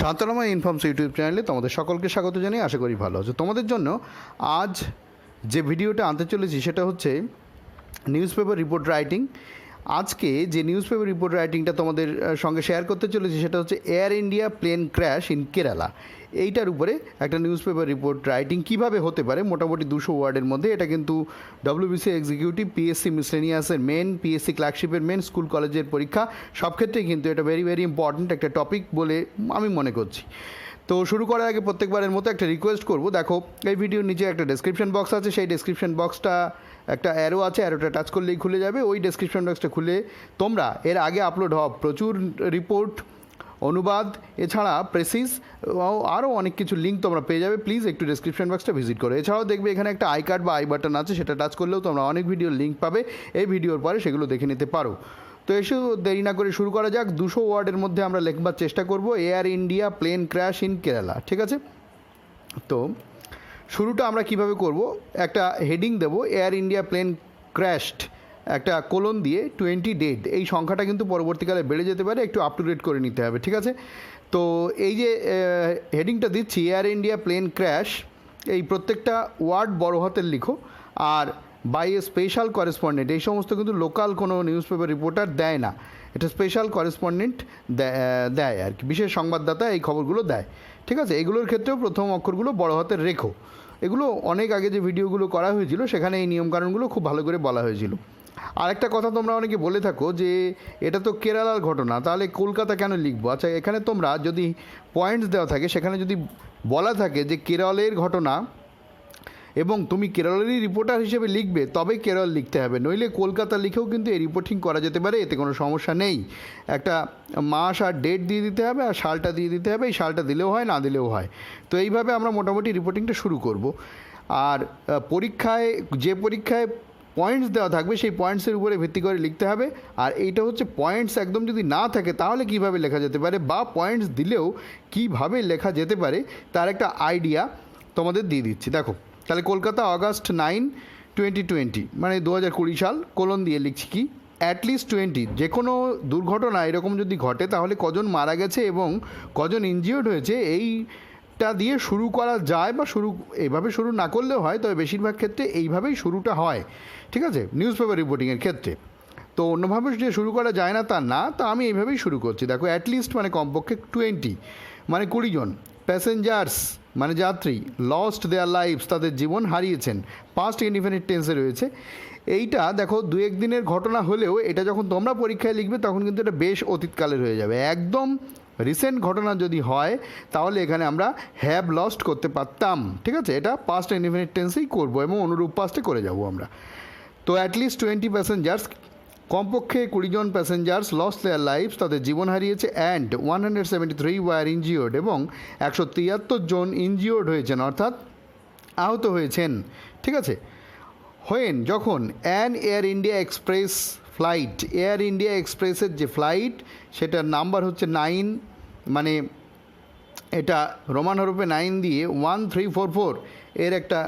শান্তনাময় informs YouTube চ্যানেলে তোমাদের সকলকে স্বাগত জানিয়ে আশা করি ভালো আছো। তোমাদের জন্য আজ যে ভিডিওটা আনতে চলেছি সেটা হচ্ছে নিউজ পেপার রিপোর্ট রাইটিং। আজকে যে নিউজ পেপার রিপোর্ট রাইটিংটা তোমাদের সঙ্গে শেয়ার করতে চলেছি সেটা হচ্ছে Air India plane crash in Kerala. এইটার উপরে একটা নিউজ পেপার রিপোর্ট রাইটিং কীভাবে হতে পারে মোটামুটি 200 ওয়ার্ডের মধ্যে। এটা কিন্তু WBC এক্সিকিউটিভ, পিএসসি মিসলেনিয়াসের মেন, পিএসসি ক্লার্কশিপের মেন, স্কুল কলেজের পরীক্ষা সব ক্ষেত্রেই কিন্তু এটা ভেরি ভেরি ইম্পর্ট্যান্ট একটা টপিক বলে আমি মনে করছি। তো শুরু করার আগে প্রত্যেকবারের মতো একটা রিকোয়েস্ট করব, দেখো এই ভিডিওর নিচে একটা ডেসক্রিপশন বক্স আছে, সেই ডেসক্রিপশন বক্সটা একটা অ্যারো আছে, অ্যারোটা টাচ করলেই খুলে যাবে। ওই ডেসক্রিপশন বক্সটা খুলে তোমরা এর আগে আপলোড হওয়া প্রচুর রিপোর্ট, অনুবাদ, এছাড়া প্রেসিস আরও অনেক কিছু লিঙ্ক তোমরা পেয়ে যাবে। প্লিজ একটু ডেসক্রিপশন বক্সটা ভিজিট করো। এছাড়াও দেখবে এখানে একটা আই কার্ড বা আই বাটন আছে, সেটা টাচ করলেও তোমরা অনেক ভিডিওর লিঙ্ক পাবে। এই ভিডিওর পরে সেগুলো দেখে নিতে পারো। তো এসে দেরি না করে শুরু করা যাক। 200 ওয়ার্ডের মধ্যে আমরা লেখবার চেষ্টা করব Air India plane crash in Kerala, ঠিক আছে? তো শুরুটা আমরা কিভাবে করব, একটা হেডিং দেব এয়ার ইন্ডিয়া প্লেন ক্র্যাশড, একটা কোলন দিয়ে 20 ডেড। এই সংখ্যাটা কিন্তু পরবর্তীকালে বেড়ে যেতে পারে, একটু আপ টু ডেট করে নিতে হবে, ঠিক আছে? তো এই যে হেডিংটা দিচ্ছি এয়ার ইন্ডিয়া প্লেন ক্র্যাশ, এই প্রত্যেকটা ওয়ার্ড বড় হাতের লিখো। আর বাই এ স্পেশাল করেসপন্ডেন্ট, এই সমস্ত কিন্তু লোকাল কোনো নিউজ পেপার রিপোর্টার দেয় না, এটা স্পেশাল করেসপন্ডেন্ট দেয় আর কি, বিশেষ সংবাদদাতা এই খবরগুলো দেয়, ঠিক আছে? এগুলোর ক্ষেত্রেও প্রথম অক্ষরগুলো বড় হাতের রেখো। এগুলো অনেক আগে যে ভিডিওগুলো করা হয়েছিল সেখানে এই নিয়মকানুনগুলো খুব ভালো করে বলা হয়েছিল। আরেকটা কথা তোমরা অনেকে বলে থাকো যে এটা তো কেরালার ঘটনা, তাহলে কলকাতা কেন লিখবো? আচ্ছা, এখানে তোমরা যদি পয়েন্টস দেওয়া থাকে, সেখানে যদি বলা থাকে যে কেরলের ঘটনা এবং তুমি কেরলেরই রিপোর্টার হিসেবে লিখবে, তবে কেরল লিখতে হবে, নইলে কলকাতা লিখেও কিন্তু এই রিপোর্টিং করা যেতে পারে, এতে কোনো সমস্যা নেই। একটা মাস আর ডেট দিয়ে দিতে হবে আর সালটা দিয়ে দিতে হবে, এই সালটা দিলেও হয় না দিলেও হয়। তো এইভাবে আমরা মোটামুটি রিপোর্টিংটা শুরু করব। আর পরীক্ষায় পয়েন্টস দেওয়া থাকবে সেই পয়েন্টসের উপরে ভিত্তি করে লিখতে হবে। আর এইটা হচ্ছে পয়েন্টস একদম যদি না থাকে তাহলে কিভাবে লেখা যেতে পারে, বা পয়েন্টস দিলেও কিভাবে লেখা যেতে পারে তার একটা আইডিয়া তোমাদের দিয়ে দিচ্ছি। দেখো, তাহলে কলকাতা August 9, 2020, মানে 2020 সাল, কোলন দিয়ে লিখছি কি অ্যাটলিস্ট 20। যে কোনো দুর্ঘটনা এরকম যদি ঘটে তাহলে কজন মারা গেছে এবং কজন ইনজিওর্ড হয়েছে এইটা দিয়ে শুরু করা যায়, বা এইভাবে শুরু না করলেও হয়, তবে বেশিরভাগ ক্ষেত্রে এইভাবেই শুরুটা হয়, ঠিক আছে, নিউজ পেপার রিপোর্টিংয়ের ক্ষেত্রে। তো অন্যভাবে যে শুরু করা যায় না তা না, তা আমি এইভাবেই শুরু করছি। দেখো, অ্যাটলিস্ট মানে কমপক্ষে 20, মানে 20 জন প্যাসেঞ্জার্স মানে যাত্রী, লস্ট দেয়ার লাইফস, তাদের জীবন হারিয়েছেন, পাস্ট ইনডিফিনিট টেন্সে রয়েছে। এইটা দেখো 2-1 দিনের ঘটনা হলেও এটা যখন তোমরা পরীক্ষায় লিখবে তখন কিন্তু এটা বেশ অতীতকালের হয়ে যাবে। একদম রিসেন্ট ঘটনা যদি হয় তাহলে এখানে আমরা হ্যাভ লস্ট করতে পারতাম, ঠিক আছে? এটা পাস্ট ইনডিফিনিট টেন্সেই করবো এবং অনুরূপ পাস্টে করে যাব আমরা। তো অ্যাটলিস্ট 20 প্যাসেঞ্জার্স, কমপক্ষে 20 জন প্যাসেঞ্জার্স লস্ট দেয়ার লাইফস, তাদের জীবন হারিয়েছে, অ্যান্ড 173 ওয়ার ইনজিওর্ড, এবং 173 জন ইনজিওর্ড হয়েছেন, অর্থাৎ আহত হয়েছেন, ঠিক আছে? হোয়েন, যখন an Air India Express flight, air India এক্সপ্রেসের যে ফ্লাইট সেটার নাম্বার হচ্ছে 9, মানে এটা রোমান হরফে 9 দিয়ে 1344 এর একটা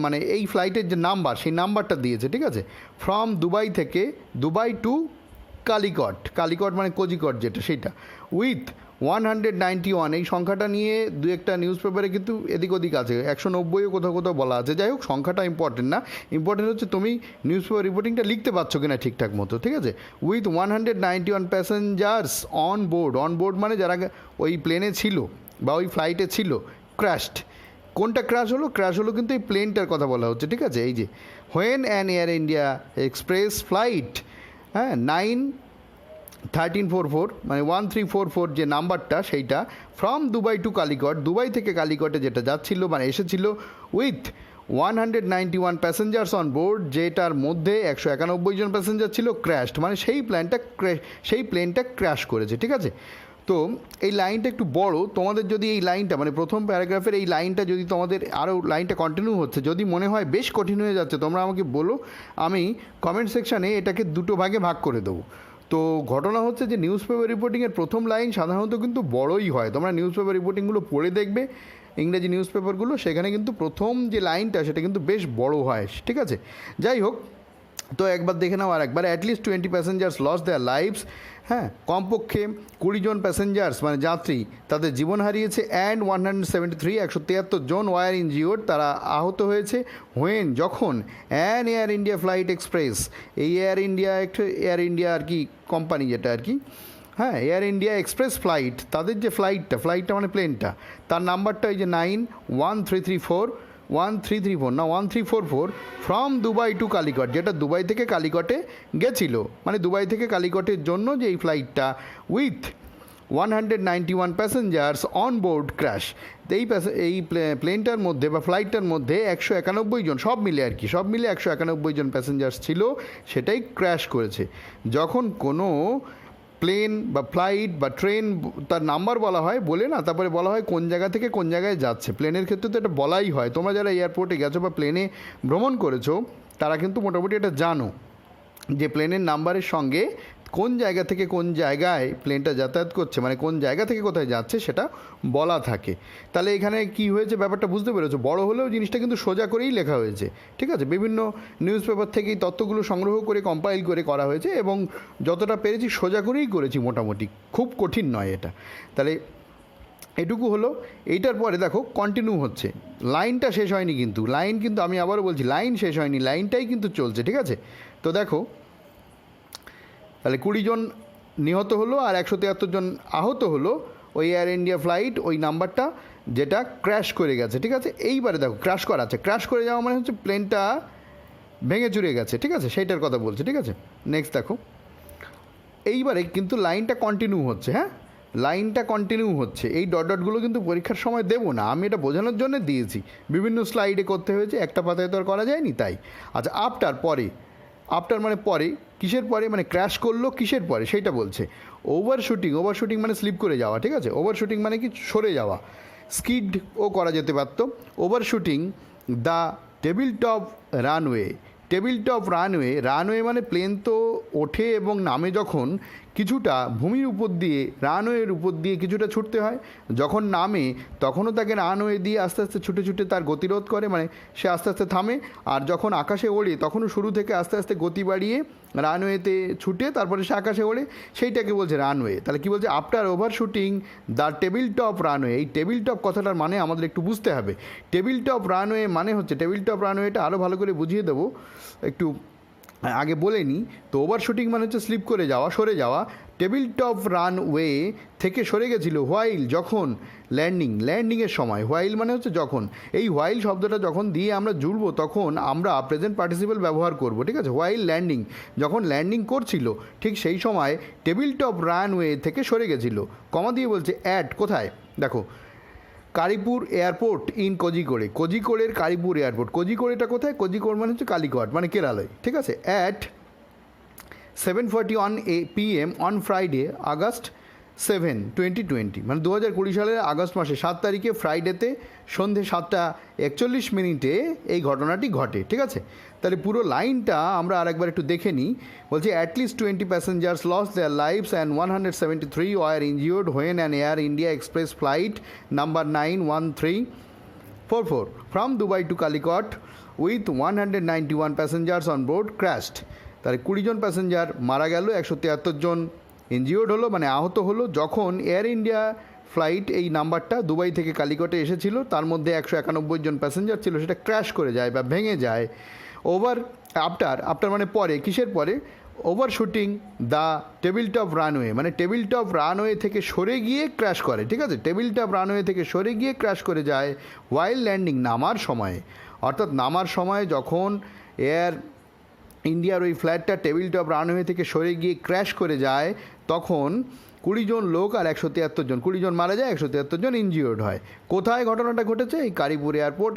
মানে এই ফ্লাইটের যে নাম্বার সেই নাম্বারটা দিয়েছে, ঠিক আছে? ফ্রম দুবাই থেকে, দুবাই টু কালিকট, কালিকট মানে কোজিকট যেটা, সেইটা, উইথ 191, এই সংখ্যাটা নিয়ে দু একটা নিউজ পেপারে কিন্তু এদিক ওদিক আছে, 190ও কোথাও কোথাও বলা আছে। যাই হোক, সংখ্যাটা ইম্পর্টেন্ট না, ইম্পর্টেন্ট হচ্ছে তুমি নিউজ পেপার রিপোর্টিংটা লিখতে পারছো কিনা ঠিকঠাক মতো, ঠিক আছে? With 191 passengers on board, on board মানে যারা ওই প্লেনে ছিল বা ওই ফ্লাইটে ছিল, ক্র্যাশড। কোনটা ক্র্যাশ হলো? ক্র্যাশ হলো কিন্তু এই প্লেনটার কথা বলা হচ্ছে, ঠিক আছে? এই যে when an Air India Express flight, হ্যাঁ, 9-1344, মানে 1344 যে নাম্বারটা সেইটা, from Dubai to Calicut, Dubai থেকে কালিকটে যেটা যাচ্ছিল মানে এসেছিল, উইথ 191 প্যাসেঞ্জার্স অন বোর্ড, যেটার মধ্যে 191 জন প্যাসেঞ্জার ছিল, ক্র্যাশড, মানে সেই প্লেনটা ক্র্যাশ করেছে, ঠিক আছে? তো এই লাইনটা একটু বড়, তোমাদের যদি এই লাইনটা মানে প্রথম প্যারাগ্রাফের এই লাইনটা যদি তোমাদের আরও লাইনটা কন্টিনিউ হচ্ছে যদি মনে হয় বেশ কঠিন হয়ে যাচ্ছে, তোমরা আমাকে বলো, আমি কমেন্ট সেকশানে এটাকে 2 ভাগে ভাগ করে দেবো। তো ঘটনা হচ্ছে যে নিউজ পেপার রিপোর্টিংয়ের প্রথম লাইন সাধারণত কিন্তু বড়ই হয়, তোমরা নিউজ পেপার রিপোর্টিংগুলো পড়ে দেখবে, ইংরেজি নিউজ পেপারগুলো, সেখানে কিন্তু প্রথম যে লাইনটা সেটা কিন্তু বেশ বড় হয়, ঠিক আছে? যাই হোক, তো একবার দেখে নাও আর একবার, at least 20 passengers lost their lives, হ্যাঁ, কমপক্ষে 20 জন প্যাসেঞ্জার্স মানে যাত্রী তাদের জীবন হারিয়েছে, অ্যান্ড 173 জন ওয়ার ইনজিওর্ড, তারা আহত হয়েছে। হোয়েন যখন an Air India flight express, এই এয়ার ইন্ডিয়া একটা এয়ার ইন্ডিয়া আর কি কোম্পানি যেটা আর কি, হ্যাঁ, এয়ার ইন্ডিয়া এক্সপ্রেস ফ্লাইট, তাদের যে ফ্লাইটটা মানে প্লেনটা, তার নাম্বারটা এই যে 1344 ফ্রম দুবাই টু কালিকট, যেটা দুবাই থেকে কালিকটে গেছিলো, মানে দুবাই থেকে কালিকটের জন্য যে এই ফ্লাইটটা, with 191 passengers on board crash. এই প্লেনটার মধ্যে বা ফ্লাইটটার মধ্যে 191 জন, সব মিলে 191 জন প্যাসেঞ্জার্স ছিল, সেটাই ক্র্যাশ করেছে। যখন কোনো প্লেন বা ফ্লাইট বা ট্রেন তার নাম্বার বলা হয়, বলে না, তারপরে বলা হয় কোন জায়গা থেকে কোন জায়গায় যাচ্ছে। প্লেনের ক্ষেত্রে তো এটা বলাই হয়, তোমরা যারা এয়ারপোর্টে গেছো বা প্লেনে ভ্রমণ করেছো তারা কিন্তু মোটামুটি এটা জানো যে প্লেনের নাম্বারের সঙ্গে কোন জায়গা থেকে কোন জায়গায় প্লেনটা যাতায়াত করছে, মানে কোন জায়গা থেকে কোথায় যাচ্ছে সেটা বলা থাকে। তাহলে এখানে কি হয়েছে ব্যাপারটা বুঝতে পেরেছো? বড় হলেও জিনিসটা কিন্তু সোজা করেই লেখা হয়েছে, ঠিক আছে? বিভিন্ন নিউজ পেপার থেকেই তথ্যগুলো সংগ্রহ করে কম্পাইল করে করা হয়েছে, এবং যতটা পেরেছি সোজা করেই করেছি মোটামুটি, খুব কঠিন নয় এটা। তাহলে এটুকু হলো। এইটার পরে দেখো কন্টিনিউ হচ্ছে, লাইনটা শেষ হয়নি কিন্তু, আমি আবারও বলছি লাইন শেষ হয়নি, লাইনটাই কিন্তু চলছে, ঠিক আছে? তো দেখো, তাহলে 20 জন নিহত হলো আর 173 জন আহত হলো ওই এয়ার ইন্ডিয়া ফ্লাইট, ওই নাম্বারটা যেটা ক্র্যাশ করে গেছে, ঠিক আছে? এইবারে দেখো ক্র্যাশ করা আছে, ক্র্যাশ করে যাওয়া মানে হচ্ছে প্লেনটা ভেঙে চুরে গেছে, ঠিক আছে? সেইটার কথা বলছে, ঠিক আছে? নেক্সট দেখো, এইবারে কিন্তু লাইনটা কন্টিনিউ হচ্ছে, হ্যাঁ, লাইনটা কন্টিনিউ হচ্ছে। এই ডটগুলো কিন্তু পরীক্ষার সময় দেবো না, আমি এটা বোঝানোর জন্য দিয়েছি, বিভিন্ন স্লাইডে করতে হয়েছে, একটা পাতায় তো আর করা যায়নি তাই। আচ্ছা, আফটার মানে পরে, কিসের পরে, মানে ক্র্যাশ করলো কিসের পরে সেইটা বলছে। ওভারশুটিং মানে স্লিপ করে যাওয়া, ঠিক আছে? ওভারশুটিং মানে কি, সরে যাওয়া, স্কিডও করা যেতে পারতো। Overshooting the table top runway মানে প্লেন তো ওঠে এবং নামে যখন কিছুটা ভূমির উপর দিয়ে, রানওয়ের উপর দিয়ে কিছুটা ছুটতে হয়, যখন নামে তখনও তাকে রানওয়ে দিয়ে আস্তে আস্তে ছুটে তার গতিরোধ করে, মানে সে আস্তে আস্তে থামে। আর যখন আকাশে ওড়ে তখনও শুরু থেকে আস্তে আস্তে গতি বাড়িয়ে রানওয়েতে ছুটে তারপরে সে আকাশে ওড়ে, সেইটাকে বলছে রানওয়ে। তাহলে কী বলছে? After overshooting the table top runway. এই টেবিল টপ কথাটার মানে আমাদের একটু বুঝতে হবে। টেবিল টপ রানওয়ে মানে হচ্ছে, টেবিল টপ রানওয়েটা আরও ভালো করে বুঝিয়ে দেবো, একটু আগে বলে নিই। তো ওভারশুটিং মানে হচ্ছে স্লিপ করে যাওয়া, সরে যাওয়া। টেবিল টপ রানওয়ে থেকে সরে গেছিলো হোয়াইল, যখন ল্যান্ডিংয়ের সময়। হোয়াইল মানে হচ্ছে যখন। এই হোয়াইল শব্দটা যখন দিয়ে আমরা জুড়বো তখন আমরা প্রেজেন্ট পার্টিসিপল ব্যবহার করব, ঠিক আছে? হোয়াইল ল্যান্ডিং, যখন ল্যান্ডিং করছিল ঠিক সেই সময় টেবিল টপ রানওয়ে থেকে সরে গেছিলো। কমা দিয়ে বলছে অ্যাট, কোথায় দেখো, কারিপুর এয়ারপোর্ট ইন কোজিকোড়ের কারিপুর এয়ারপোর্ট। কোজিকোড়েটা কোথায়? কোজিকোড় মানে হচ্ছে কালিকট, মানে কেরালায়, ঠিক আছে? At 7:41 PM on Friday August 7, 2020, মানে 2020 সালের আগস্ট মাসে 7 তারিখে ফ্রাইডেতে সন্ধে 7:41 এই ঘটনাটি ঘটে, ঠিক আছে? তাহলে পুরো লাইনটা আমরা আরেকবার একটু দেখে নিই। বলছি at least 20 passengers lost their lives and 173 were injured when an Air India Express flight number 91344 from Dubai to Calicut with 191 passengers on board crashed. তাহলে 20 জন প্যাসেঞ্জার মারা গেল, 173 জন ইনজিওর্ড হলো, মানে আহত হলো, যখন এয়ার ইন্ডিয়া ফ্লাইট এই নাম্বারটা দুবাই থেকে কালিকটে এসেছিল, তার মধ্যে 191 জন প্যাসেঞ্জার ছিল, সেটা ক্র্যাশ করে যায় বা ভেঙে যায়। আফটার মানে পরে, কিসের পরে? Overshooting the table top runway, মানে টেবিল টপ রানওয়ে থেকে সরে গিয়ে ক্র্যাশ করে, ঠিক আছে? টেবিল টপ রানওয়ে থেকে সরে গিয়ে ক্র্যাশ করে যায় হোয়াইল ল্যান্ডিং, নামার সময়ে। অর্থাৎ নামার সময় যখন এয়ার ইন্ডিয়ার ওই ফ্লাইটটা টেবিল টপ রানওয়ে থেকে সরে গিয়ে ক্র্যাশ করে যায়, তখন 20 জন লোক আর 173 জন, 20 জন মারা যায়, 173 জন ইনজিওর্ড হয়। কোথায় ঘটনাটা ঘটেছে? এই কারিপুর এয়ারপোর্ট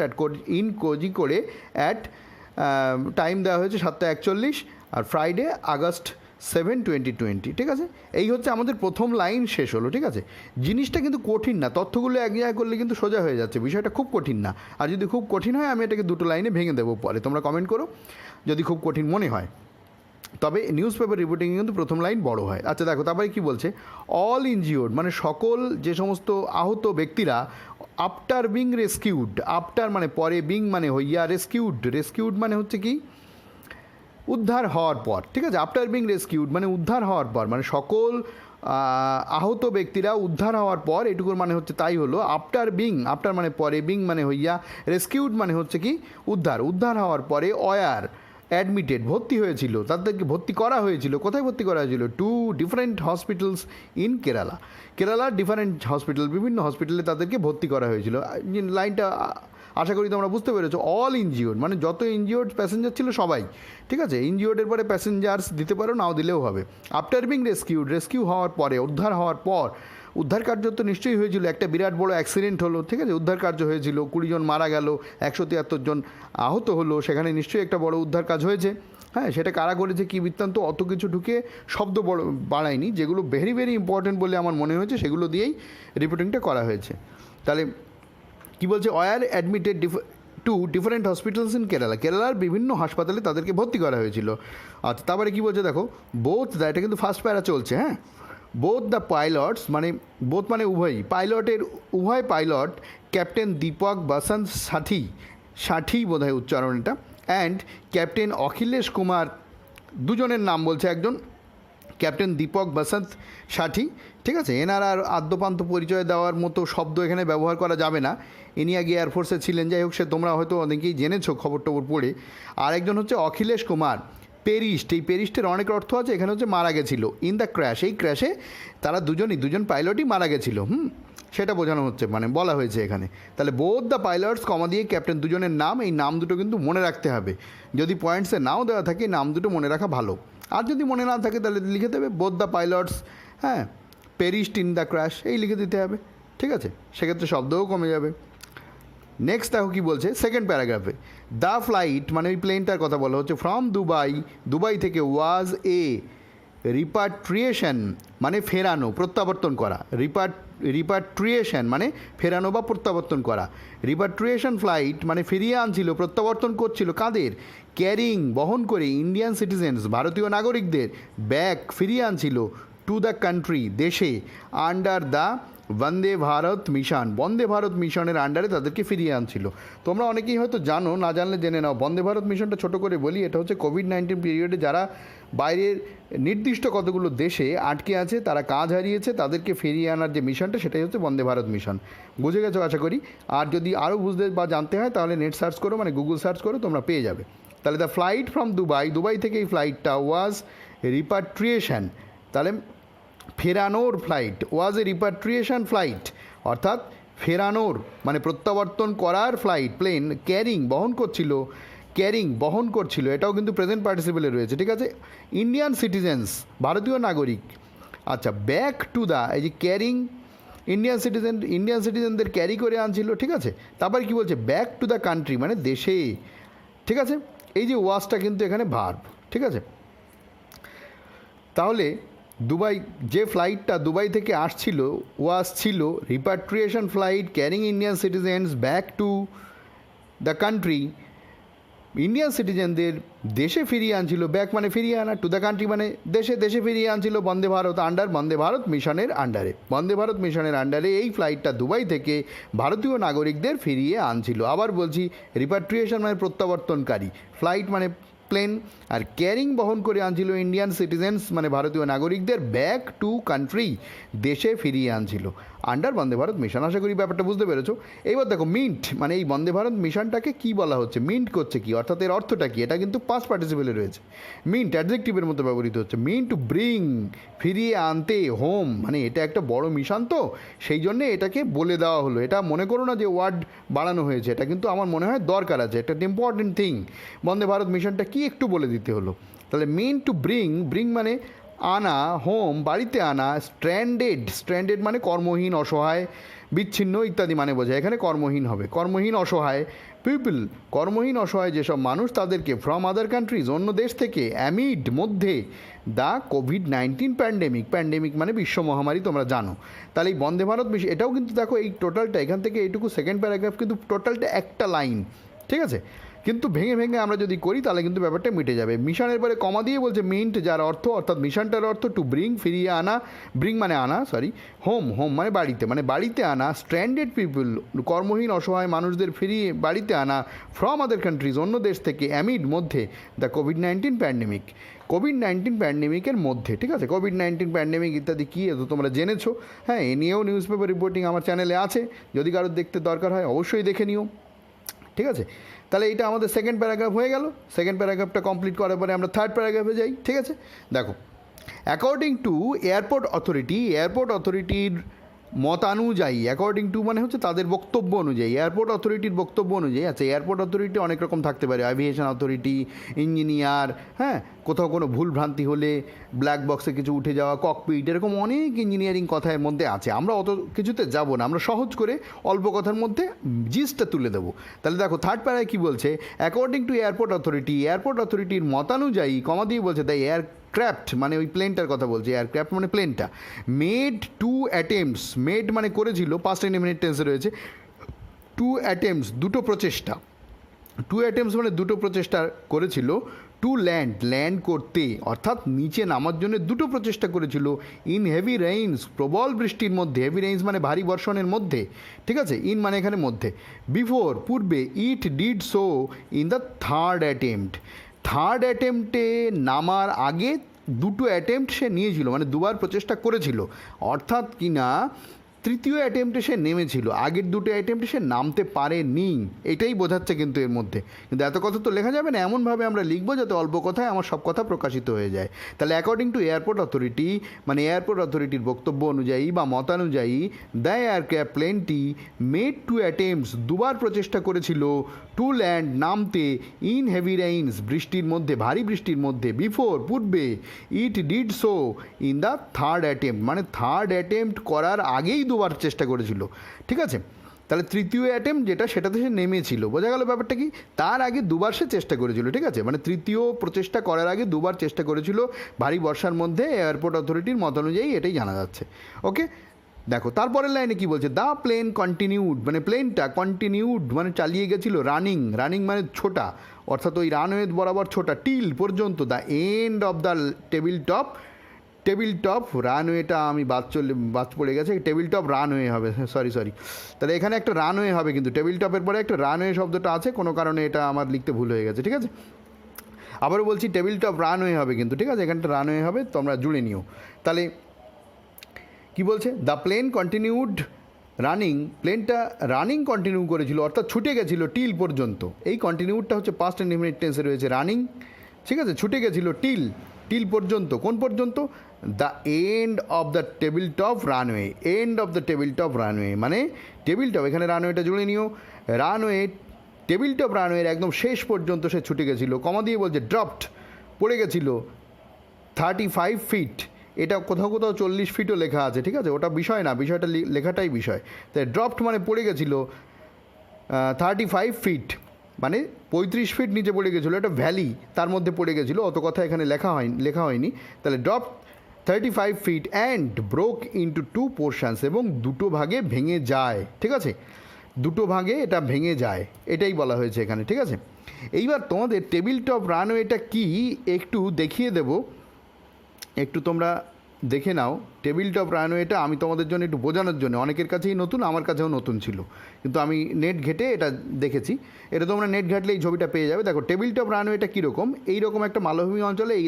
কোজিকোড়ে অ্যাট টাইম দেওয়া হয়েছে 7:41 আর ফ্রাইডে আগস্ট 7, 2020, ঠিক আছে? এই হচ্ছে আমাদের প্রথম লাইন শেষ হলো, ঠিক আছে? জিনিসটা কিন্তু কঠিন না, তথ্যগুলো এক জায়গায় করলে কিন্তু সোজা হয়ে যাচ্ছে, বিষয়টা খুব কঠিন না। আর যদি খুব কঠিন হয় আমি এটাকে দুটো লাইনে ভেঙে দেবো পরে, তোমরা কমেন্ট করো যদি খুব কঠিন মনে হয়। তবে নিউজ পেপার রিপোর্টিংয়ে কিন্তু প্রথম লাইন বড় হয়। আচ্ছা দেখো, তারপরে কী বলছে? অল ইনজিওর্ড মানে সকল যে সমস্ত আহত ব্যক্তিরা, আফটার বিং রেস্কিউড, আফটার মানে পরে, বিং মানে হইয়া, রেস্কিউড মানে হচ্ছে কি, উদ্ধার হওয়ার পর, ঠিক আছে, আফটার বিং রেস্কিউড মানে উদ্ধার হওয়ার পর, মানে সকল আহত ব্যক্তিরা উদ্ধার হওয়ার পর, এটুকুর মানে হচ্ছে তাই হলো আফটার বিং, আফটার মানে পরে, বিং মানে হইয়া, রেস্কিউড মানে হচ্ছে কি উদ্ধার হওয়ার পরে ওয়ার অ্যাডমিটেড ভর্তি হয়েছিল, তাদেরকে ভর্তি করা হয়েছিল, কোথায় ভর্তি করা হয়েছিল, টু ডিফারেন্ট হসপিটালস ইন কেরালার ডিফারেন্ট হসপিটাল, বিভিন্ন হসপিটালে তাদেরকে ভর্তি করা হয়েছিল। লাইনটা আশা করি তোমরা বুঝতে পেরেছো। অল ইনজিওর্ড মানে যত ইনজিওর্ড প্যাসেঞ্জার ছিল সবাই, ঠিক আছে, ইনজিওর্ডের পরে প্যাসেঞ্জার্স দিতে পারো, নাও দিলেও হবে। আফটার বিং রেস্কিউ হওয়ার পরে, উদ্ধার হওয়ার পর, উদ্ধার কার্য তো নিশ্চয়ই হয়েছিল, একটা বিরাট বড় অ্যাক্সিডেন্ট হলো, ঠিক আছে, উদ্ধার কার্য হয়েছিল, 20 জন মারা গেল, 173 জন আহত হলো, সেখানে নিশ্চয়ই একটা বড় উদ্ধার কাজ হয়েছে। হ্যাঁ, সেটা কারা করেছে কী বৃত্তান্ত অত কিছু ঢুকে শব্দ বাড়ায়নি, যেগুলো ভেরি ভেরি ইম্পর্টেন্ট বলে আমার মনে হয়েছে সেগুলো দিয়েই রিপোর্টিংটা করা হয়েছে। তাহলে কী বলছে, were admitted to different hospitals in কেরালার বিভিন্ন হাসপাতালে তাদেরকে ভর্তি করা হয়েছিল। আচ্ছা, তারপরে কী বলছে দেখো, বোথ দ্য, এটা কিন্তু ফার্স্ট প্যারা চলছে, হ্যাঁ, বোথ দ্য পাইলটস মানে বোথ মানে উভয় পাইলট ক্যাপ্টেন দীপক বসন্ত ষাঠি বোধহয় উচ্চারণ এটা, অ্যান্ড ক্যাপ্টেন অখিলেশ কুমার, দুজনের নাম বলছে, একজন ক্যাপ্টেন দীপক বসন্ত ষাঠি, ঠিক আছে, এনার আর আদ্যপান্ত পরিচয় দেওয়ার মতো শব্দ এখানে ব্যবহার করা যাবে না, ইনি আগে এয়ারফোর্সে ছিলেন, যাই হোক, সে তোমরা হয়তো অনেকেই জেনেছো খবর টবর পড়ে। আর একজন হচ্ছে অখিলেশ কুমার পেরিস্ট, এই পেরিস্টের অনেক অর্থ আছে, এখানে হচ্ছে মারা গেছিলো ইন দ্য ক্র্যাশ, এই ক্র্যাশে তারা দুজন পাইলটই মারা গেছিলো, সেটা বোঝানো হচ্ছে, মানে বলা হয়েছে এখানে। তাহলে বোথ দ্য পাইলটস কমা দিয়ে ক্যাপ্টেন দুজনের নাম, এই নাম দুটো কিন্তু মনে রাখতে হবে, যদি পয়েন্টসে নাও দেওয়া থাকে নাম দুটো মনে রাখা ভালো, আর যদি মনে না থাকে তাহলে লিখে দেবে বোথ দ্য পাইলটস, হ্যাঁ, পেরিস্ট ইন দ্য ক্র্যাশ, এই লিখে দিতে হবে, ঠিক আছে, সেক্ষেত্রে শব্দও কমে যাবে। নেক্সট দেখো কী বলছে সেকেন্ড প্যারাগ্রাফে, দ্য ফ্লাইট মানে ওই প্লেনটার কথা বলা হচ্ছে, ফ্রম দুবাই থেকে ওয়াজ এ রিপাট্রিয়েশন মানে ফেরানো, প্রত্যাবর্তন করা, রিপাট্রিয়েশন মানে ফেরানো বা প্রত্যাবর্তন করা, রিপাট্রিয়েশন ফ্লাইট মানে ফিরিয়ে আনছিল, প্রত্যাবর্তন করছিল কাদের, ক্যারিং বহন করে, ইন্ডিয়ান সিটিজেন্স ভারতীয় নাগরিকদের, ব্যাক ফিরিয়ে আনছিল, টু দ্য কান্ট্রি দেশে, আন্ডার দ্য বন্দে ভারত মিশনের আন্ডারে তাদেরকে ফিরিয়ে আনছিল। তোমরা অনেকেই হয়তো জানো, না জানলে জেনে নাও, বন্দে ভারত মিশনটা ছোটো করে বলি, এটা হচ্ছে কোভিড-19 পিরিয়ডে যারা বাইরের নির্দিষ্ট কতগুলো দেশে আটকে আছে, তারা কাজ হারিয়েছে, তাদেরকে ফিরিয়ে আনার যে মিশনটা সেটাই হচ্ছে বন্দে ভারত মিশন। বুঝে গেছো আশা করি। আর যদি আরও বুঝতে বা জানতে হয় তাহলে নেট সার্চ করো, মানে গুগল সার্চ করো, তোমরা পেয়ে যাবে। তাহলে দ্য ফ্লাইট ফ্রম দুবাই থেকে এই ফ্লাইটটা ওয়াজ রিপাট্রিয়েশন, তাহলে ফেরানোর ফ্লাইট, ওয়াজ এ রিপাট্রিয়েশন ফ্লাইট, অর্থাৎ ফেরানোর মানে প্রত্যাবর্তন করার ফ্লাইট, প্লেন বহন করছিল, এটাও কিন্তু প্রেজেন্ট পার্টিসিপেলে রয়েছে, ঠিক আছে, ইন্ডিয়ান সিটিজেন্স ভারতীয় নাগরিক। আচ্ছা, ব্যাক টু দ্য, এই যে ক্যারিং ইন্ডিয়ান সিটিজেনদের ক্যারি করে আনছিল, ঠিক আছে। তারপর কি বলছে, ব্যাক টু দ্য কান্ট্রি মানে দেশে, ঠিক আছে, এই যে ওয়াজটা কিন্তু এখানে ভার্ব, ঠিক আছে। তাহলে যে ফ্লাইটটা দুবাই থেকে ছিল repatriation flight carrying Indian citizens back to the country, Indian সিটিজেনদের দেশে ফিরিয়ে আনছিল, ব্যাক মানে ফিরিয়ে আনা, টু দ্য কান্ট্রি মানে দেশে ফিরিয়ে আনছিল বন্দে ভারত মিশনের আন্ডারে এই ফ্লাইটটা দুবাই থেকে ভারতীয় নাগরিকদের ফিরিয়ে আনছিল। আবার বলছি, রিপাট্রিয়েশন মানে প্রত্যাবর্তনকারী, ফ্লাইট মানে প্লেন, আর ক্যারিং বহন করে আনছিল ইন্ডিয়ান সিটিজেন্স মানে ভারতীয় নাগরিকদের ব্যাক টু কান্ট্রি, দেশে ফিরিয়ে আনছিল আন্ডার বন্দে ভারত মিশন। আশা করি ব্যাপারটা বুঝতে পেরেছো। এইবার দেখো, মিন্ট মানে এই বন্দে ভারত মিশনটাকে কী বলা হচ্ছে, মিন্ট করছে কি, অর্থাৎ এর অর্থটা কি, এটা কিন্তু পাস্ট পার্টিসিপেলে রয়েছে, মিন্ট অ্যাডজেক্টিভের মতো ব্যবহৃত হচ্ছে, মিন টু ব্রিং ফিরিয়ে আনতে, হোম মানে এটা একটা বড় মিশন, তো সেই জন্যে এটাকে বলে দেওয়া হলো। এটা মনে করো না যে ওয়ার্ড বাড়ানো হয়েছে, এটা কিন্তু আমার মনে হয় দরকার আছে, একটা ইম্পর্টেন্ট থিং, বন্দে ভারত মিশনটা কি একটু বলে দিতে হলো। তাহলে মিন টু ব্রিং মানে আনা, হোম বাড়িতে আনা, স্ট্র্যান্ডেড মানে কর্মহীন, অসহায়, বিচ্ছিন্ন ইত্যাদি মানে বোঝায়, এখানে কর্মহীন হবে, কর্মহীন অসহায় পিপল, কর্মহীন অসহায় যেসব মানুষ তাদেরকে ফ্রম আদার কান্ট্রিজ অন্য দেশ থেকে, অ্যামিড মধ্যে দ্য কোভিড-19 প্যান্ডেমিক মানে বিশ্ব মহামারী, তোমরা জানো। তাহলে এই বন্দে ভারত মিশন, এটাও কিন্তু দেখো এই টোটালটা এখান থেকে এইটুকু সেকেন্ড প্যারাগ্রাফ কিন্তু টোটালটা একটা লাইন, ঠিক আছে, কিন্তু ভেঙে ভেঙে আমরা যদি করি তাহলে কিন্তু ব্যাপারটা মিটে যাবে। মিশনের পরে কমা দিয়ে বলছে মিন্ট, যার অর্থ অর্থাৎ মিশনটার অর্থ টু ব্রিং, ফিরিয়ে আনা, ব্রিং মানে আনা, সরি, হোম, হোম মানে বাড়িতে, মানে বাড়িতে আনা, স্ট্র্যান্ডেড পিপল কর্মহীন অসহায় মানুষদের ফিরিয়ে বাড়িতে আনা, ফ্রম আদার কান্ট্রিজ অন্য দেশ থেকে, অ্যামিড মধ্যে দ্য কোভিড-19 প্যান্ডেমিক, কোভিড-19 প্যান্ডেমিকের মধ্যে, ঠিক আছে। কোভিড-19 প্যান্ডেমিক ইত্যাদি কী তো তোমরা জেনেছো। হ্যাঁ, এ নিয়েও নিউজ পেপার রিপোর্টিং আমার চ্যানেলে আছে, যদি কারোর দেখতে দরকার হয় অবশ্যই দেখে নিও, ঠিক আছে। তাহলে এটা আমাদের সেকেন্ড প্যারাগ্রাফ হয়ে গেল। সেকেন্ড প্যারাগ্রাফটা কমপ্লিট করার পরে আমরা থার্ড প্যারাগ্রাফে যাই, ঠিক আছে। দেখো, according to airport authority, airport অথরিটির মতানুযায়ী, অ্যাকর্ডিং টু মানে হচ্ছে তাদের বক্তব্য অনুযায়ী, এয়ারপোর্ট অথরিটির বক্তব্য অনুযায়ী। আচ্ছা, এয়ারপোর্ট অথরিটি অনেক রকম থাকতে পারে, অ্যাভিয়েশন অথরিটি, ইঞ্জিনিয়ার, হ্যাঁ, কোথাও কোনো ভুল ভ্রান্তি হলে ব্ল্যাক বক্সে কিছু উঠে যাওয়া, ককপিট, এরকম অনেক ইঞ্জিনিয়ারিং কথা এর মধ্যে আছে। আমরা অত কিছুতে যাব না, আমরা সহজ করে অল্প কথার মধ্যে জিসটা তুলে দেবো। তাহলে দেখো থার্ড প্যারায় কী বলছে, according to airport authority, airport অথরিটির মতানুযায়ী, কমা দিয়ে বলছে দ্য এয়ারক্রাফট মানে ওই প্লেনটার কথা বলছে, এয়ারক্রাফট মানে প্লেনটা, মেড 2 অ্যাটেম্পটস, মেড মানে করেছিল, পাস্ট ইনডেফিনিট টেন্সে রয়েছে, 2 অ্যাটেম্পটস দুটো প্রচেষ্টা, 2 অ্যাটেম্পটস মানে দুটো প্রচেষ্টা করেছিল, টু ল্যান্ড, ল্যান্ড করতে অর্থাৎ নিচে নামার জন্য দুটো প্রচেষ্টা করেছিল, ইন হেভি রেইনস প্রবল বৃষ্টির মধ্যে, হেভি রেইনস মানে ভারী বর্ষণের মধ্যে, ঠিক আছে, ইন মানে এখানে মধ্যে, বিফোর পূর্বে, it did so in the third attempt, third অ্যাটেম্পটে নামার আগে দুটো অ্যাটেম্পট সে নিয়েছিল, মানে দুবার প্রচেষ্টা করেছিল, অর্থাৎ কি না তৃতীয় অ্যাটেম্পটে সে নেমেছিল, আগের দুটো অ্যাটেম্পটে সে নামতে পারেনি, এটাই বোঝাচ্ছে কিন্তু এর মধ্যে। কিন্তু এত কথা তো লেখা যাবে না, এমনভাবে আমরা লিখবো যাতে অল্প কথায় আমার সব কথা প্রকাশিত হয়ে যায়। তাহলে অ্যাকর্ডিং টু এয়ারপোর্ট অথরিটি মানে এয়ারপোর্ট অথরিটির বক্তব্য অনুযায়ী বা মতানুযায়ী, দ্য এয়ারক্রাফট প্লেনটি মেড 2 অ্যাটেম্পটস দুবার প্রচেষ্টা করেছিল, টু ল্যান্ড নামতে, ইন হেভি রেইনস বৃষ্টির মধ্যে, ভারী বৃষ্টির মধ্যে, বিফোর পূর্বে, it did so in the third attempt মানে থার্ড অ্যাটেম্পট করার আগেই দুবার চেষ্টা করেছিল, ঠিক আছে। তাহলে তৃতীয় অ্যাটেম্পট যেটা সেটাতে সে নেমেছিল, বোঝা গেল ব্যাপারটা কি, তার আগে দুবার সে চেষ্টা করেছিল, ঠিক আছে, মানে তৃতীয় প্রচেষ্টা করার আগে দুবার চেষ্টা করেছিল ভারী বর্ষার মধ্যে, এয়ারপোর্ট অথরিটির মত অনুযায়ী এটাই জানা যাচ্ছে। ওকে, দেখো তারপরের লাইনে কি বলছে, দ্য প্লেন কন্টিনিউড মানে প্লেনটা কন্টিনিউড মানে চালিয়ে গেছিল, রানিং, রানিং মানে ছোটা, অর্থাৎ ওই রানওয়ে বরাবর ছোটা, টিল পর্যন্ত, the end of the table top, table top রানওয়েটা আমি বাদ পড়ে গেছে, টেবিল টপ রানওয়ে হবে, সরি, তাহলে এখানে একটা রানওয়ে হবে, কিন্তু টেবিল টপের পরে একটা রানওয়ে শব্দটা আছে, কোনো কারণে এটা আমার লিখতে ভুল হয়ে গেছে, ঠিক আছে। আবারও বলছি টেবিল টপ রানওয়ে হবে কিন্তু, ঠিক আছে, এখানটা রানওয়ে হবে, তোমরা জুড়ে নিও। তাহলে কি বলছে, দ্য প্লেন কন্টিনিউড রানিং, প্লেনটা রানিং কন্টিনিউ করেছিল অর্থাৎ ছুটে গেছিলো টিল পর্যন্ত, এই কন্টিনিউডটা হচ্ছে পাস্ট ইনডেফিনিট টেন্সে রয়েছে, রানিং, ঠিক আছে, ছুটে গেছিলো টিল, টিল পর্যন্ত, কোন পর্যন্ত, the end of the table top runway, end of the table top runway মানে টেবিল টপ, এখানে রানওয়েটা জুড়ে নিও, রানওয়ে টেবিল টপ রানওয়ের একদম শেষ পর্যন্ত সে ছুটে গেছিলো, কমা দিয়ে বলছে ড্রপড পড়ে গেছিলো 35 ফিট, এটা কোথাও কোথাও 40 ফিটও লেখা আছে, ঠিক আছে, ওটা বিষয় না, বিষয়টা লেখাটাই বিষয়। তাই ড্রপড মানে পড়ে গেছিলো 35 ফিট মানে 35 ফিট নিচে পড়ে গেছিলো, এটা ভ্যালি তার মধ্যে পড়ে গেছিলো, অত কথা এখানে লেখা হয়নি। তাহলে drop 35 feet and broke into 2 portions এবং দুটো ভাগে ভেঙে যায়, ঠিক আছে, দুটো ভাগে এটা ভেঙে যায়, এটাই বলা হয়েছে এখানে, ঠিক আছে। এইবার তোমাদের টেবিল টপ রানওয়েটা কি একটু দেখিয়ে দেব, একটু তোমরা দেখে নাও। টেবিল টপ রানওয়েটা আমি তোমাদের জন্য একটু বোঝানোর জন্য, অনেকের কাছেই নতুন, আমার কাছেও নতুন ছিল, কিন্তু আমি নেট ঘেটে এটা দেখেছি, এটা তোমরা নেট ঘাটলে এই ছবিটা পেয়ে যাবে। দেখো টেবিল টপ রানওয়েটা কীরকম, এইরকম একটা মালভূমি অঞ্চলে এই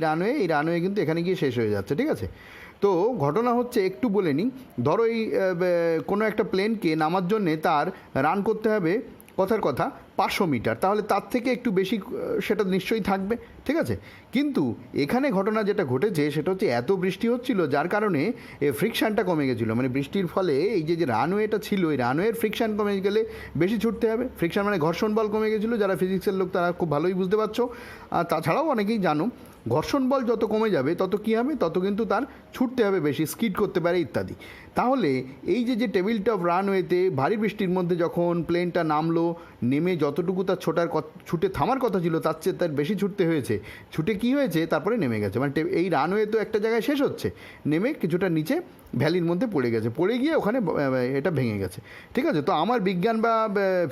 রানওয়ে কিন্তু এখানে গিয়ে শেষ হয়ে যাচ্ছে, ঠিক আছে। তো ঘটনা হচ্ছে একটু বলে নিই, ধরো এই কোনো একটা প্লেনকে নামার জন্যে তার রান করতে হবে, কথার কথা 500 মিটার, তাহলে তার থেকে একটু বেশি সেটা নিশ্চয়ই থাকবে, ঠিক আছে। কিন্তু এখানে ঘটনা যেটা ঘটেছে সেটা হচ্ছে এত বৃষ্টি হচ্ছিল যার কারণে ফ্রিকশানটা কমে গেছিলো, মানে বৃষ্টির ফলে এই যে রানওয়েটা ছিল এই রানওয়ের ফ্রিকশান কমে গেলে বেশি ছুটতে হবে, ফ্রিকশান মানে ঘর্ষণ বল কমে গেছিলো, যারা ফিজিক্সের লোক তারা খুব ভালোই বুঝতে পারছো, আর তাছাড়াও অনেকেই জানো, ঘর্ষণ বল যত কমে যাবে তত কী হবে, তত কিন্তু তার ছুটতে হবে বেশি, স্কিড করতে পারে ইত্যাদি। তাহলে এই যে টেবিল টপ রানওয়েতে ভারী বৃষ্টির মধ্যে যখন প্লেনটা নামলো, নেমে যতটুকু তার ছুটে থামার কথা ছিল তার চেয়ে তার বেশি ছুটতে হয়েছে, ছুটে কী হয়েছে তারপরে নেমে গেছে, মানে এই রানওয়ে তো একটা জায়গায় শেষ হচ্ছে, নেমে কিছুটা নিচে ভ্যালির মধ্যে পড়ে গেছে, পড়ে গিয়ে ওখানে এটা ভেঙে গেছে। ঠিক আছে, তো আমার বিজ্ঞান বা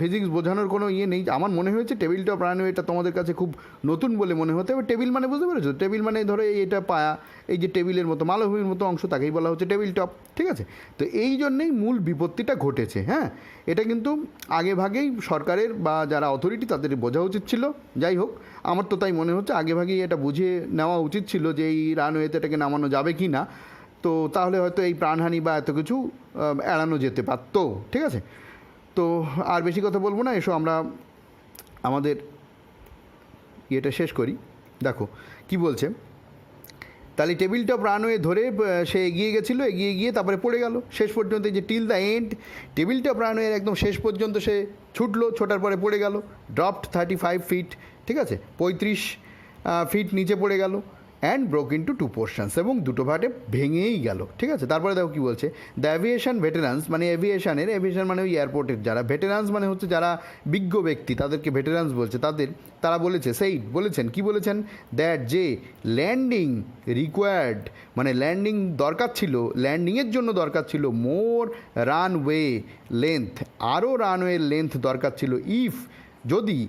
ফিজিক্স বোঝানোর কোনো ইয়ে নেই। আমার মনে হয়েছে টেবিল টপ রানওয়ে এটা তোমাদের কাছে খুব নতুন বলে মনে হতে হবে। টেবিল মানে বুঝতে পেরেছো, টেবিল মানে ধরো এটা পায়া, এই যে টেবিলের মতো মালভূমির মতো অংশ তাকেই বলা হচ্ছে টেবিল টপ। ঠিক আছে, তো এই জন্যেই মূল বিপত্তিটা ঘটেছে। হ্যাঁ, এটা কিন্তু আগে ভাগেই সরকারের বা যারা অথরিটি তাদের বোঝা উচিত ছিল। যাই হোক, আমার তো তাই মনে হচ্ছে আগে ভাগেই এটা বুঝে নেওয়া উচিত ছিল যে এই রানওয়েতে এটাকে নামানো যাবে কি না, তো তাহলে হয়তো এই প্রাণহানি বা এত কিছু এড়ানো যেতে পারত। ঠিক আছে, তো আর বেশি কথা বলবো না, এসো আমরা আমাদের ইয়েটা শেষ করি। দেখো কি বলছে, তাহলে টেবিল টপ রানওয়ে ধরে সে এগিয়ে গেছিলো, এগিয়ে গিয়ে তারপরে পড়ে গেল শেষ পর্যন্ত, যে till the end table top রানওয়ের একদম শেষ পর্যন্ত সে ছুটলো, ছোটার পরে পড়ে গেল, ড্রপড 35 ফিট। ঠিক আছে, 35 ফিট নিচে পড়ে গেল, অ্যান্ড ব্রোক ইন্টু 2 পোর্শনস, এবং দুটো ভাগে ভেঙেই গেল। ঠিক আছে, তারপরে দেখো কী বলছে, দ্য এভিয়েশন ভেটেরান্স, মানে এভিয়েশন মানে ওই এয়ারপোর্টের যারা, ভেটেরান্স মানে হচ্ছে যারা বিজ্ঞ ব্যক্তি, তাদেরকে ভেটেরান্স বলছে, তারা বলেছে, বলেছেন কি বলেছেন, দ্যাট যে ল্যান্ডিং রিকোয়ার্ড, মানে ল্যান্ডিং দরকার ছিল, ল্যান্ডিংয়ের জন্য দরকার ছিল মোর রানওয়ে লেন্থ, আরও রানওয়ের লেন্থ দরকার ছিল, ইফ যদি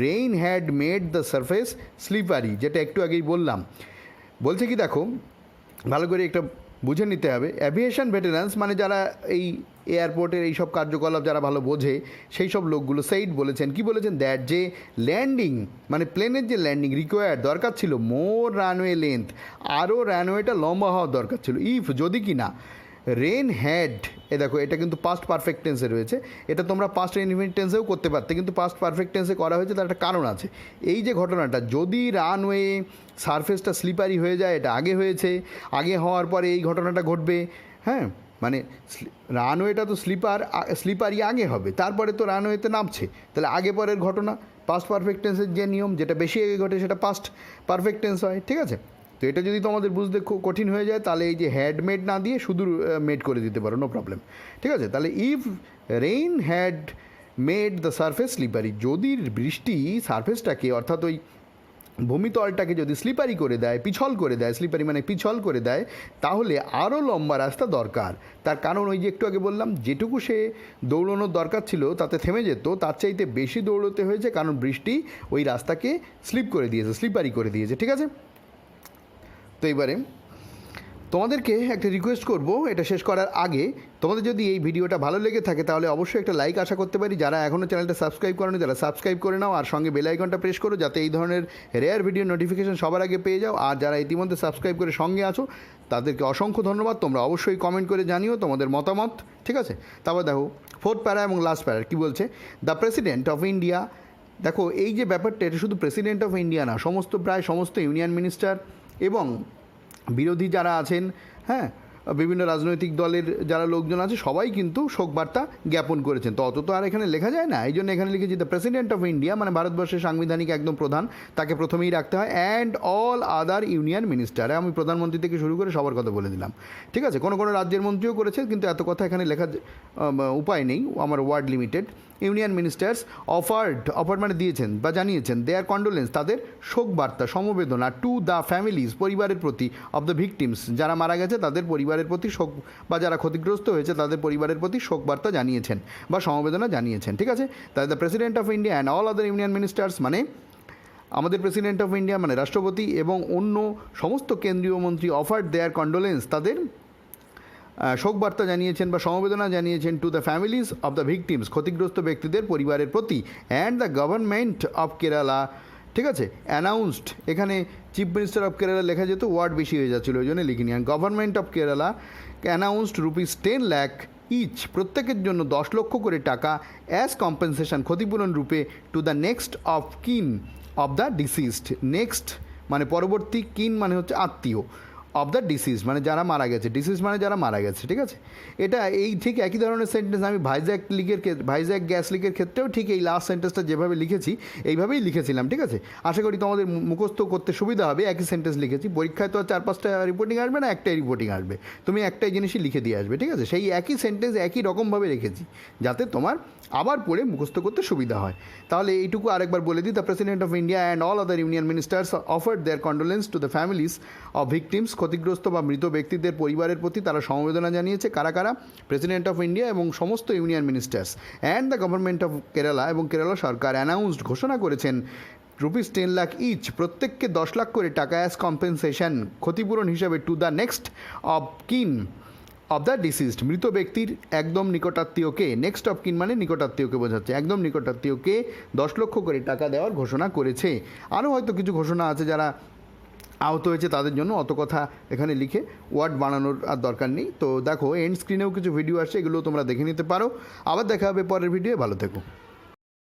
rain had made the surface slippery, যেটা একটু আগেই বললাম। বলছে কি দেখো, ভালো করে একটা বুঝে নিতে হবে, অ্যাভিয়েশন ভেটেরান্স মানে যারা এই এয়ারপোর্টের এইসব কার্যকলাপ যারা ভালো বোঝে সেই সব লোকগুলো বলেছেন কি বলেছেন, দ্যাট যে ল্যান্ডিং মানে প্লেনের যে ল্যান্ডিং রিকোয়ার্ড দরকার ছিল মোর রানওয়ে লেন্থ, আরও রানওয়েটা লম্বা হওয়ার দরকার ছিল, ইফ যদি কি না রেন হ্যাড, দেখো এটা কিন্তু পাস্ট পারফেক্ট টেন্সে রয়েছে, এটা তোমরা পাস্ট ইনডিফিনিট টেন্সেও করতে পারতে, কিন্তু পাস্ট পারফেক্ট টেন্সে করা হয়েছে, তার একটা কারণ আছে। এই যে ঘটনাটা, যদি রানওয়ে সারফেসটা স্লিপারি হয়ে যায়, এটা আগে হয়েছে, আগে হওয়ার পরে এই ঘটনাটা ঘটবে। হ্যাঁ, মানে রানওয়েটা তো স্লিপারি আগে হবে, তারপরে তো রানওয়েতে নামছে, তাহলে আগে পরের ঘটনা পাস্ট পারফেক্ট টেন্সের যে নিয়ম, যেটা বেশি আগে ঘটে সেটা পাস্ট পারফেক্ট টেন্স হয়। ঠিক আছে, তো এটা যদি তোমাদের বুঝতে খুব কঠিন হয়ে যায়, তাহলে এই যে হ্যাড মেড না দিয়ে শুধু মেড করে দিতে পারো, নো প্রবলেম। ঠিক আছে, তাহলে if rain had made the surface slippery, যদি বৃষ্টি সারফেসটাকে অর্থাৎ ওই ভূমিতলটাকে যদি স্লিপারি করে দেয়, পিছল করে দেয়, স্লিপারি মানে পিছল করে দেয়, তাহলে আরও লম্বা রাস্তা দরকার। তার কারণ ওই যে একটু আগে বললাম, যেটুকু সে দৌড়ানোর দরকার ছিল তাতে থেমে যেত, তার চাইতে বেশি দৌড়তে হয়েছে, কারণ বৃষ্টি ওই রাস্তাকে স্লিপারি করে দিয়েছে। ঠিক আছে, তো এবারে তোমাদেরকে একটা রিকোয়েস্ট করব, এটা শেষ করার আগে, তোমাদের যদি এই ভিডিওটা ভালো লেগে থাকে তাহলে অবশ্যই একটা লাইক আশা করতে পারি। যারা এখনও চ্যানেলটা সাবস্ক্রাইব করেনি তারা সাবস্ক্রাইব করে নাও, আর সঙ্গে বেল আইকনটা প্রেস করো, যাতে এই ধরনের রেয়ার ভিডিও নোটিফিকেশন সবার আগে পেয়ে যাও। আর যারা ইতিমধ্যে সাবস্ক্রাইব করে সঙ্গে আছো তাদেরকে অসংখ্য ধন্যবাদ। তোমরা অবশ্যই কমেন্ট করে জানিও তোমাদের মতামত। ঠিক আছে, তারপর দেখো 4th প্যারা এবং লাস্ট প্যারা কী বলছে, দ্য প্রেসিডেন্ট অফ ইন্ডিয়া। দেখো এই যে ব্যাপারটা, এটা শুধু প্রেসিডেন্ট অফ ইন্ডিয়া না, প্রায় সমস্ত ইউনিয়ন মিনিস্টার এবং বিরোধী যারা আছেন, হ্যাঁ, বিভিন্ন রাজনৈতিক দলের যারা লোকজন আছে, সবাই কিন্তু শোকবার্তা জ্ঞাপন করেছেন। তো অত তো আর এখানে লেখা যায় না, এই জন্য এখানে লিখেছি দ্য প্রেসিডেন্ট অফ ইন্ডিয়া, মানে ভারতবর্ষের সাংবিধানিক একদম প্রধান, তাকে প্রথমেই রাখতে হয়, and all other union minister. আমি প্রধানমন্ত্রী থেকে শুরু করে সবার কথা বলে দিলাম। ঠিক আছে, কোনো কোনো রাজ্যের মন্ত্রীও করেছে, কিন্তু এত কথা এখানে লেখার উপায় নেই, আমার word limited. Union ministers offered মানে দিয়েছেন বা জানিয়েছেন, দেয়ার কন্ডোলেন্স, তাদের শোকবার্তা, সমবেদনা, টু দ্য ফ্যামিলিজ, পরিবারের প্রতি, অফ দ্য ভিকটিমস, যারা মারা গেছে তাদের পরিবারের প্রতি শোক, বা যারা ক্ষতিগ্রস্ত হয়েছে তাদের পরিবারের প্রতি শোকবার্তা জানিয়েছেন বা সমবেদনা জানিয়েছেন। ঠিক আছে, তাই the president of India and all other union ministers, মানে আমাদের প্রেসিডেন্ট অফ ইন্ডিয়া মানে রাষ্ট্রপতি এবং অন্য সমস্ত কেন্দ্রীয় মন্ত্রী, অফার্ড দেয়ার কন্ডোলেন্স, তাদের শোকবার্তা জানিয়েছেন বা সমবেদনা জানিয়েছেন, two the families of the victims, ক্ষতিগ্রস্ত ব্যক্তিদের পরিবারের প্রতি, and the government of Kerala. ঠিক আছে, অ্যানাউন্সড, এখানে চিফ মিনিস্টার অফ কেরালা লেখা যেত, ওয়ার্ড বেশি হয়ে যাচ্ছিলো ওই জন্য লিখিনি। Government of Kerala announced ₹10 lakh each, প্রত্যেকের জন্য 10 লক্ষ করে টাকা, অ্যাজ কম্পেনসেশন, ক্ষতিপূরণ রূপে, টু দ্য নেক্সট অফ কিন অফ দ্য ডিসিজড, নেক্সট মানে পরবর্তী, কিন মানে হচ্ছে আত্মীয়, অফ দ্য ডিসিজ মানে যারা মারা গেছে, ডিসিজ মানে যারা মারা গেছে। ঠিক আছে, এটা এই ঠিক একই ধরনের সেন্টেন্স আমি ভাইজ্যাক গ্যাস লিকের ক্ষেত্রেও ঠিক এই লাস্ট সেন্টেন্সটা যেভাবে লিখেছি এইভাবেই লিখেছিলাম। ঠিক আছে, আশা করি তোমাদের মুখস্থ করতে সুবিধা হবে। একই সেন্টেন্স লিখেছি, পরীক্ষায় তো 4-5টা রিপোর্টিং আসবে না, একটাই রিপোর্টিং আসবে, তুমি একটাই জিনিসই লিখে দিয়ে আসবে। ঠিক আছে, সেই একই সেন্টেন্স একই রকমভাবে রেখেছি যাতে তোমার আবার পড়ে মুখস্থ করতে সুবিধা হয়। তাহলে এইটুকু আরেকবার বলে দিই, the president of India and all other union ministers offered their condolence to the families of victims, ক্ষতিগ্রস্ত বা মৃত ব্যক্তিদের পরিবারের প্রতি তারা সমবেদনা জানিয়েছে। কারা কারা? প্রেসিডেন্ট অফ ইন্ডিয়া এবং সমস্ত union ministers and the government of Kerala, এবং কেরালা সরকার অ্যানাউন্সড ঘোষণা করেছেন ₹10 লাখ ইচ, প্রত্যেককে 10 লাখ করে টাকা অ্যাজ কম্পেনসেশন, ক্ষতিপূরণ হিসাবে টু দ্য নেক্সট অফ কিন অফ দ্য ডিসিজড, মৃত ব্যক্তির একদম নিকটাত্মীয়কে, নেক্সট অফ কিন মানে নিকটাত্মীয়কে বোঝাচ্ছে, একদম নিকটাত্মীয়কে 10 লক্ষ করে টাকা দেওয়ার ঘোষণা করেছে। আরও হয়তো কিছু ঘোষণা আছে যারা আহত হয়েছে তাদের জন্য, অত কথা এখানে লিখে ওয়ার্ড বানানোর আর দরকার নেই। তো দেখো এন্ড স্ক্রিনেও কিছু ভিডিও আসছে, এগুলো তোমরা দেখে নিতে পারো। আবার দেখা হবে পরের ভিডিও, ভালো থেকো।